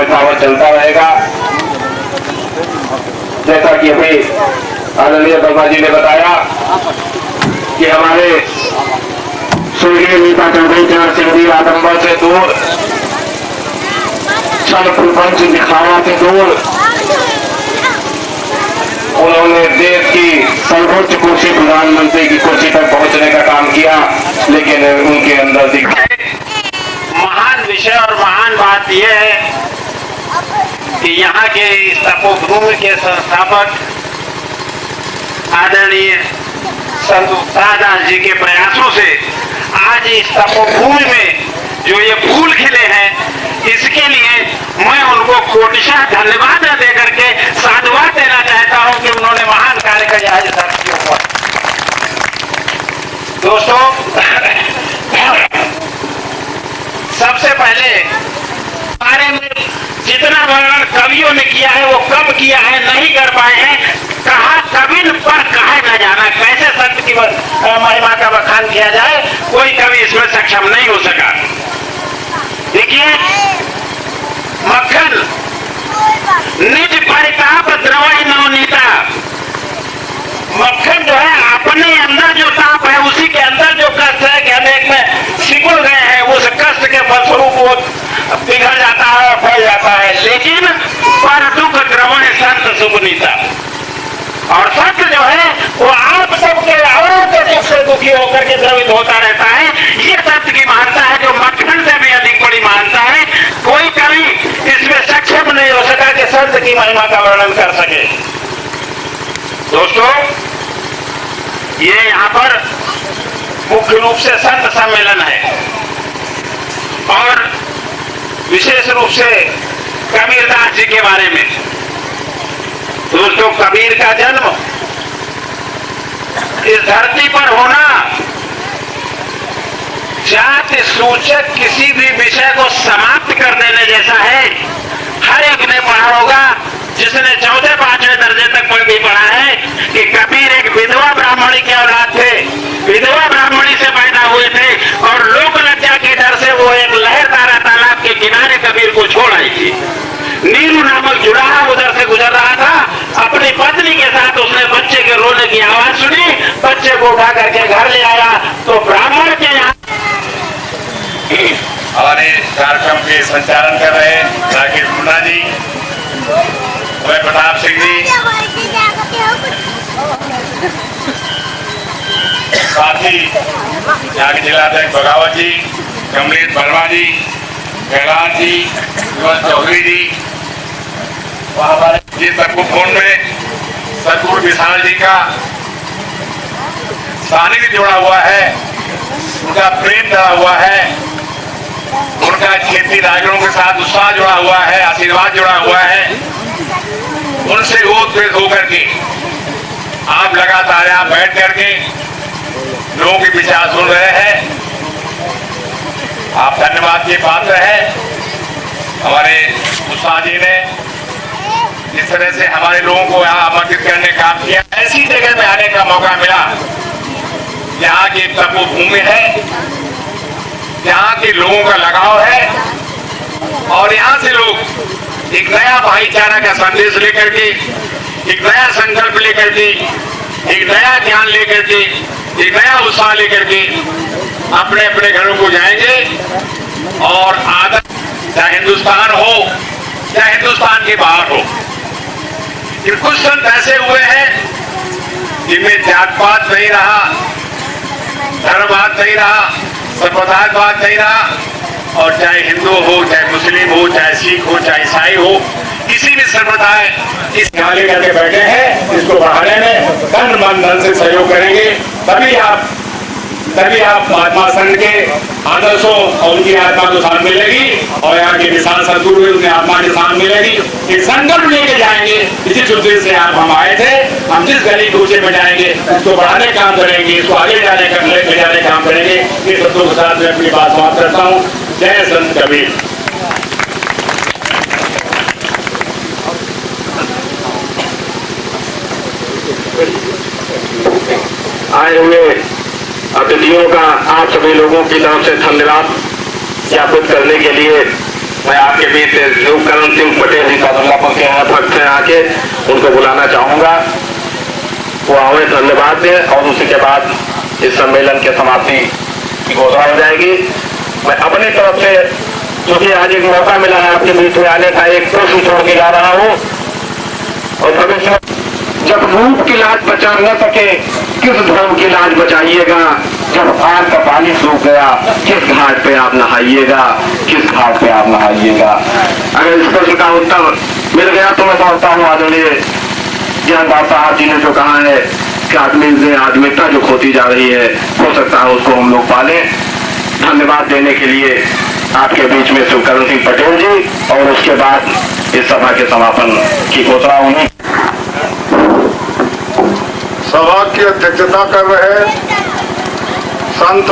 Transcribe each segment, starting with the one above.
Power चलता रहेगा। जैसा कि अभी आदरणीय वर्मा जी ने बताया कि हमारे स्वर्गीय नेता चौधरी चरण सिंह जी आडंबर से दूर, छल प्रपंच दिखावा से दूर, उन्होंने देश की सर्वोच्च कुर्सी प्रधानमंत्री की कुर्सी तक पहुंचने का काम किया, लेकिन उनके अंदर दिखा महान विषय और महान बात यह है कि यहाँ के इस तपोभूमि के संस्थापक आदरणीय संत उत्साहदास जी के प्रयासों से आज इस तपोभूमि में जो ये फूल खिले हैं, इसके लिए मैं उनको कोटिशः धन्यवाद देकर के साधुवाद देना चाहता हूं कि उन्होंने महान कार्य का यह किया हुआ। दोस्तों, सबसे पहले बारे में जितना वर्णन कवियों ने किया है वो कब किया है, नहीं कर पाए हैं। कहा कवि पर कहा न जाना, कैसे संत की महिमा का बखान किया जाए, कोई कवि इसमें सक्षम नहीं हो सका। देखिए, मक्खन निज परिताप द्रवहि नवनीता, मक्खन जो है अपने अंदर जो ताप है, उसी के अंदर जो कष्ट है कि अनेक में सिकुड़ गए हैं, उस कष्ट के फलस्वरूप वो पिघल जाता है और फैल जाता है। लेकिन पर दुख द्रवहि संत सुपुनीता, और संत जो है वो आप सबके और दुख से दुखी होकर के द्रवित होता रहता है। ये संत की महानता है जो मक्खन से भी अधिक बड़ी महानता है। कोई कवि इसमें सक्षम नहीं हो सका कि संत की महिमा का वर्णन कर सके। दोस्तों, ये यहाँ पर मुख्य रूप से संत सम्मेलन है और विशेष रूप से कबीरदास जी के बारे में। दोस्तों, कबीर का जन्म इस धरती पर होना जाति सूचक किसी भी विषय को समाप्त कर देने जैसा है। हर एक ने पढ़ा होगा, जिसने 4-5वें दर्जे तक भी पढ़ा है कि कबीर एक विधवा ब्राह्मणी के औलाद थे, विधवा ब्राह्मणी से पैदा हुए थे और लोक लज्जा के डर से वो एक लहरदारा तालाब के किनारे कबीर को छोड़ आई थी। नीरू नामक जुड़ाहा उधर से गुजर रहा था, अपनी पत्नी के साथ उसने बच्चे के रोने की आवाज सुनी, बच्चे को उठा करके घर ले आया तो ब्राह्मण के यहाँ हमारे कार्यक्रम के संचालन कर रहे राकेश मुन्ना जी, वह प्रताप सिंह जी, साथ ही यहाँ के जिलाध्यक्ष बगावत जी, कमलेश वर्मा जी, कैलाश जी, चौधरी जी, हमारे जी तपोभूमि में सदगुरु विशाल जी का सानिध्य जुड़ा हुआ है, उनका प्रेम जुड़ा हुआ है, उनका खेती राजगुणों के साथ उत्साह जुड़ा हुआ है, आशीर्वाद जुड़ा हुआ है। उनसे ओत-प्रेत होकर के आप लगातार यहाँ बैठ करके लोगों के विचार सुन रहे हैं। आप धन्यवाद के पात्र हैं। हमारे उत्साह जी ने जिस तरह से हमारे लोगों को यहाँ आमंत्रित करने का काम किया, ऐसी जगह में आने का मौका मिला जहाँ की तपोभूमि है, यहाँ के लोगों का लगाव है और यहाँ से लोग एक नया भाईचारा का संदेश लेकर के, एक नया संकल्प लेकर के, एक नया ज्ञान लेकर के, एक नया उत्साह लेकर के अपने अपने घरों को जाएंगे और आदत चाहे हिंदुस्तान हो चाहे हिंदुस्तान के बाहर हो। ये कुछ संत ऐसे हुए हैं जिनमें जात-पात नहीं रहा, धर्मवाद नहीं रहा, संप्रदायवाद नहीं रहा और चाहे हिंदू हो, चाहे मुस्लिम हो, चाहे सिख हो, चाहे ईसाई हो, किसी भी संप्रदाय इस यहाँ लेकर के बैठे हैं। इसको बढ़ाने में तन मन धन से सहयोग करेंगे, तभी आप महात्मा संघ के आदर्शों और उनकी आत्मा को शान मिलेगी और यहाँ के विशाल सदगुरु उनकी आत्मा की शान मिलेगी। एक संकल्प लेके जाएंगे, इसी उद्देश्य से आप हम आए थे। हम जिस गली कूचे में जाएंगे इसको बढ़ाने का काम करेंगे, इसको आगे जाने का लेके जाने का काम करेंगे। ये शब्दों के साथ मैं अपनी बात समाप्त करता हूँ। जय संत कबीर। आए हुए अतिथियों का आप सभी लोगों की तरफ से धन्यवाद ज्ञापित करने के लिए मैं आपके बीच शिवकरण सिंह पटेल जी सादुल्लापुर के यहाँ पद से आके उनको बुलाना चाहूंगा। वो आवे धन्यवाद दें और उसी के बाद इस सम्मेलन के समाप्ति की घोषणा हो जाएगी। मैं अपनी तरफ से, क्योंकि आज एक मौका मिला है आपके बीच में आने का, एक प्रश्न छोड़ के जा रहा हूँ। और भविष्य जब रूप की लाज बचा न सके, किस धर्म की लाज बचाइएगा? जब आग का पानी सूख गया, किस घाट पे आप नहाइएगा? किस घाट पे आप नहाइएगा? अगर इस प्रश्न का उत्तर मिल गया तो मैं समझता हूँ आदरणीय ज्ञानदास साहब जी ने जो कहा है कि आदमी से आदमिकता जो खोती जा रही है, हो सकता है उसको हम लोग पालें। धन्यवाद देने के लिए आपके बीच में शिवकरण सिंह पटेल जी, और उसके बाद इस सभा के समापन की घोषणा होगी। सभा की अध्यक्षता कर रहे संत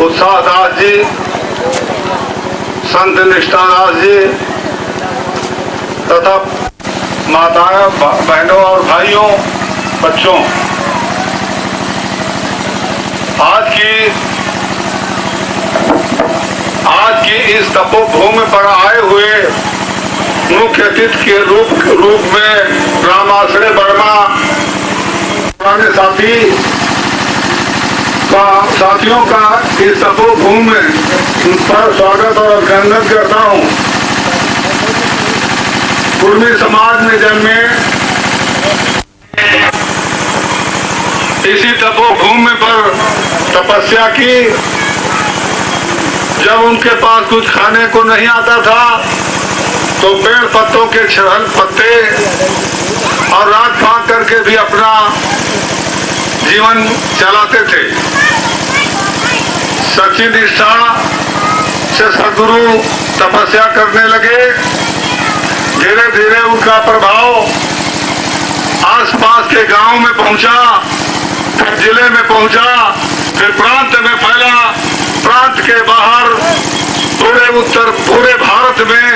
उत्साहदास जी, संत निष्ठादास जी तथा माताएं, बहनों और भाइयों, बच्चों, आज की इस तपोभूमि पर आए हुए मुख्य अतिथि के रूप में रामाश्रय वर्मा पुराने साथियों का इस तपोभूमि पर स्वागत और अभिनंदन करता हूँ। कुर्मी समाज में जन्मे, इसी तपोभूमि पर तपस्या की। जब उनके पास कुछ खाने को नहीं आता था तो पेड़ पत्तों के छहल पत्ते और रात फांक करके भी अपना जीवन चलाते थे। सच्ची निष्ठा से सद्गुरु तपस्या करने लगे। धीरे धीरे उनका प्रभाव आसपास के गांव में पहुंचा, फिर जिले में पहुंचा, फिर प्रांत में फैला, प्रांत के बाहर पूरे भारत में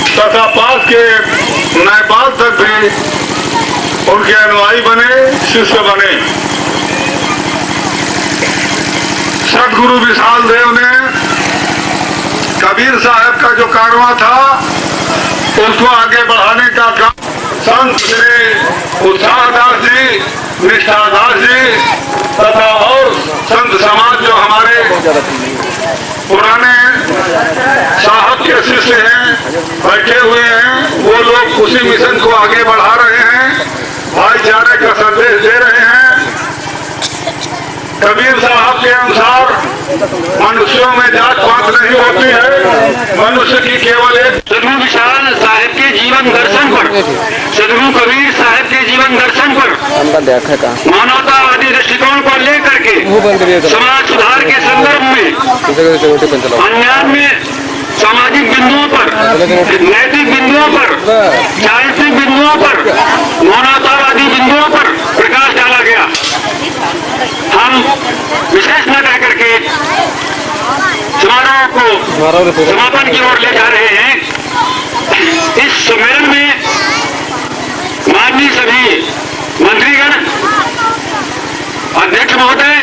तथा पास के नेपाल तक भी उनके अनुयायी बने, शिष्य बने। सदगुरु विशाल देव ने कबीर साहब का जो कारवां था उसको आगे बढ़ाने का काम संत श्री उत्साहदास जी, निष्ठादास जी तथा और संत समाज जो हमारे पुराने साहब के शिष्य हैं, बैठे हुए हैं, वो लोग उसी मिशन को आगे बढ़ा रहे हैं, भाईचारे का संदेश दे रहे हैं। कबीर साहब के अनुसार मनुष्यों में जात पात नहीं होती है, मनुष्य की केवल एक। सदगुरु विशाल साहब के जीवन दर्शन पर, सदगुरु कबीर साहब के जीवन दर्शन पर मानवतावादी दृष्टिकोण को लेकर के समाज सुधार के संदर्भ में अन्यान्य सामाजिक बिंदुओं पर, नैतिक बिंदुओं पर, चारित्रिक बिंदुओं पर, मानवतावादी बिंदुओं पर प्रकाश डाला गया। हम विशेष न कह करके समारोह को समापन की ओर ले जा रहे हैं। इस सम्मेलन में माननीय सभी मंत्रीगण, अध्यक्ष महोदय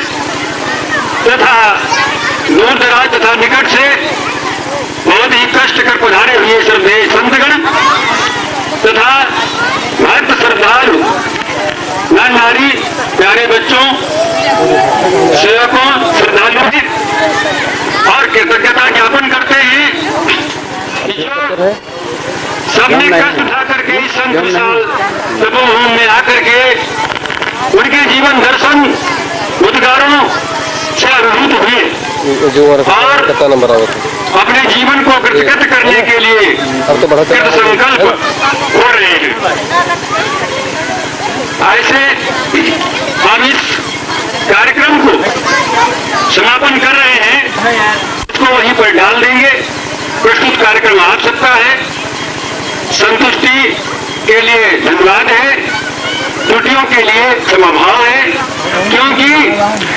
तथा दूर दराज तथा निकट से बहुत ही कष्ट कर पधारे हुए श्रद्धेय संतगण तथा भक्त श्रद्धालु नर नारी, प्यारे बच्चों, सेवकों, श्रद्धालुओं और कृतज्ञता ज्ञापन करते हैं कि जो सबने कष्ट उठा करके इस संत विशाल तपोभूमि में आकर के उनके जीवन दर्शन उद्गारों से अभिभूत हुए और अपने जीवन को कृतकृत करने के लिए कृत संकल्प हो रहे हैं। ऐसे हम इस कार्यक्रम को समापन कर रहे हैं, इसको वहीं पर डाल देंगे। प्रस्तुत कार्यक्रम आ सकता है। संतुष्टि के लिए धन्यवाद है। त्रुटियों के लिए क्षमा भाव है, क्योंकि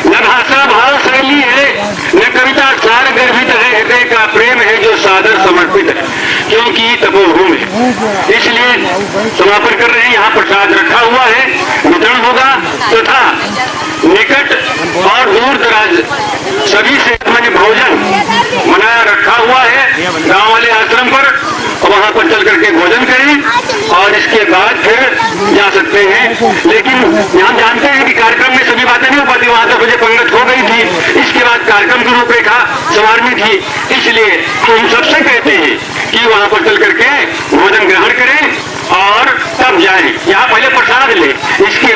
न भाषा भाव शैली है, न कविता सार गर्भित है, हृदय का प्रेम है जो सादर समर्पित है, क्योंकि तपोभूमि है। इसलिए समापन कर रहे हैं। यहाँ प्रसाद रखा हुआ है, वितरण होगा तथा निकट और दूर दराज सभी से मैंने भोजन मनाया रखा हुआ है गांव वाले आश्रम पर, वहां पर चल करके भोजन करें और इसके बाद फिर जा सकते हैं। लेकिन हम जानते हैं कि कार्यक्रम में सभी बातें नहीं हो पाती, वहां 10 बजे पंगत हो गई थी, इसके बाद कार्यक्रम की रूपरेखा संवारनी थी, इसलिए हम सबसे कहते हैं कि वहां पर चल करके भोजन ग्रहण करें और तब जाएं। यहाँ पहले प्रसाद ले, इसके